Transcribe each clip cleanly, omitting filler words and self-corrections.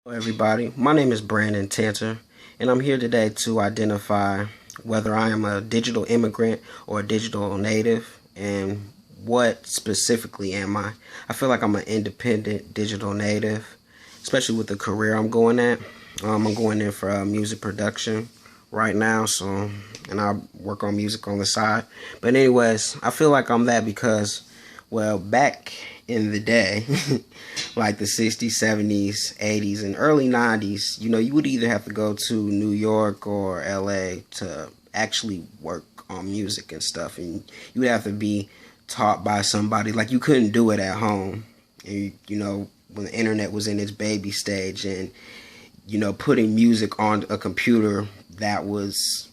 Hello everybody, my name is Brandon Tanter, and I'm here today to identify whether I am a digital immigrant or a digital native, and what specifically am I. I feel like I'm an independent digital native, especially with the career I'm going at. I'm going in for music production right now, and I work on music on the side. But anyways, I feel like I'm that because, well, back in the day, like the 60s, 70s, 80s, and early 90s, you would either have to go to New York or LA to actually work on music and stuff, and you would have to be taught by somebody. Like, you couldn't do it at home. And when the internet was in its baby stage, and putting music on a computer that was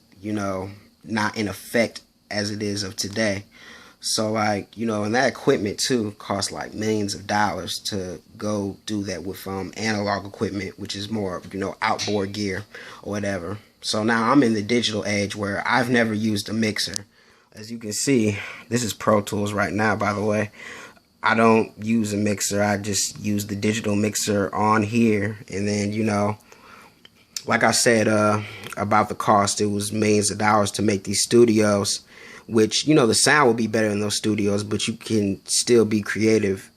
not in effect as it is of today. So, like, and that equipment too costs like millions of dollars to go do that with analog equipment, which is more outboard gear or whatever. So now I'm in the digital age where I've never used a mixer. As you can see, this is Pro Tools right now, by the way. I don't use a mixer. I just use the digital mixer on here. And then, like I said about the cost, it was millions of dollars to make these studios, which, the sound will be better in those studios, but you can still be creative,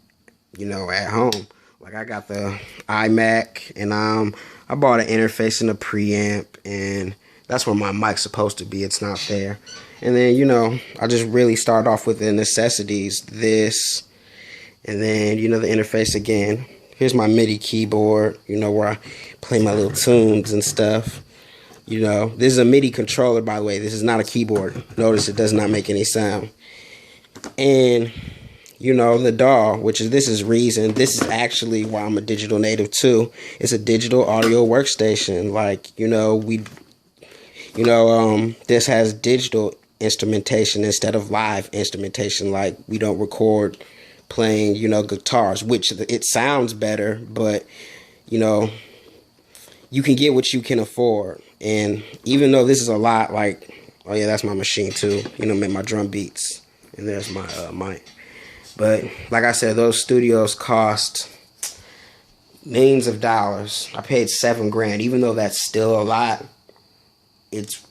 at home. Like, I got the iMac, and I bought an interface and a preamp, and that's where my mic's supposed to be. It's not there. And then, I just really start off with the necessities, this, and then, the interface again. Here's my MIDI keyboard, where I play my little tunes and stuff. This is a MIDI controller, by the way. This is not a keyboard. Notice it does not make any sound. And, the DAW, this is Reason. This is actually why I'm a digital native, too. It's a digital audio workstation. Like, this has digital instrumentation instead of live instrumentation. Like, we don't record playing, guitars, which it sounds better, but, you can get what you can afford. And even though this is a lot, like, oh yeah, that's my machine too, make my drum beats. And there's my mic. But like I said, those studios cost millions of dollars. I paid $7,000. Even though that's still a lot, it's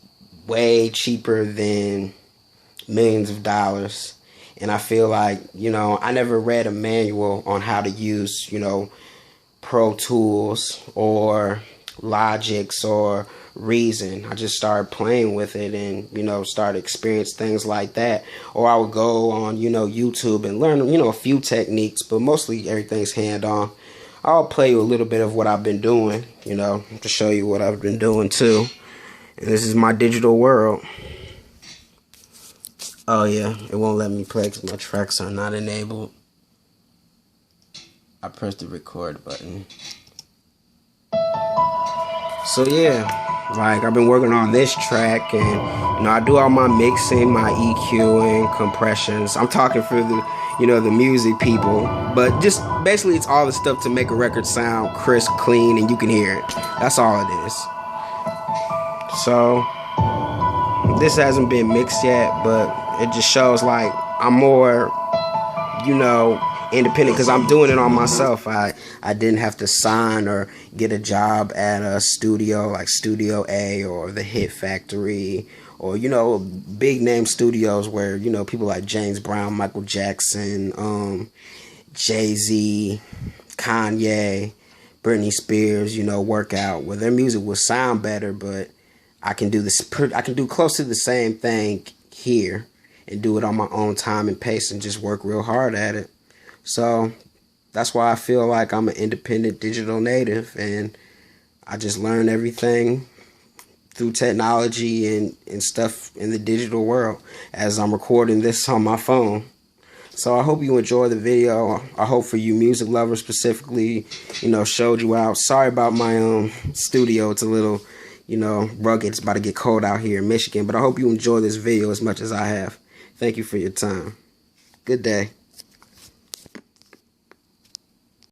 way cheaper than millions of dollars. And I feel like, I never read a manual on how to use, Pro Tools or Logic's or Reason. I just started playing with it and, started experiencing things like that. Or I would go on, YouTube and learn, a few techniques, but mostly everything's hand-on. I'll play you a little bit of what I've been doing, to show you what I've been doing too. And this is my digital world. Oh yeah, it won't let me play because my tracks are not enabled. I pressed the record button. So yeah, like, I've been working on this track, and I do all my mixing, my EQing, compressions. I'm talking for the the music people, but just basically it's all the stuff to make a record sound crisp, clean, and you can hear it. That's all it is. So this hasn't been mixed yet, but it just shows like I'm more, independent because I'm doing it on myself. I didn't have to sign or get a job at a studio like Studio A or the Hit Factory or big name studios where people like James Brown, Michael Jackson, Jay-Z, Kanye, Britney Spears, work out, where their music will sound better, but I can do close to the same thing here and do it on my own time and pace and just work real hard at it. So that's why I feel like I'm an independent digital native, and I just learn everything through technology and stuff in the digital world as I'm recording this on my phone. So I hope you enjoy the video. I hope for you music lovers specifically, showed you out. Sorry about my studio. It's a little, rugged. It's about to get cold out here in Michigan, but I hope you enjoy this video as much as I have. Thank you for your time. Good day.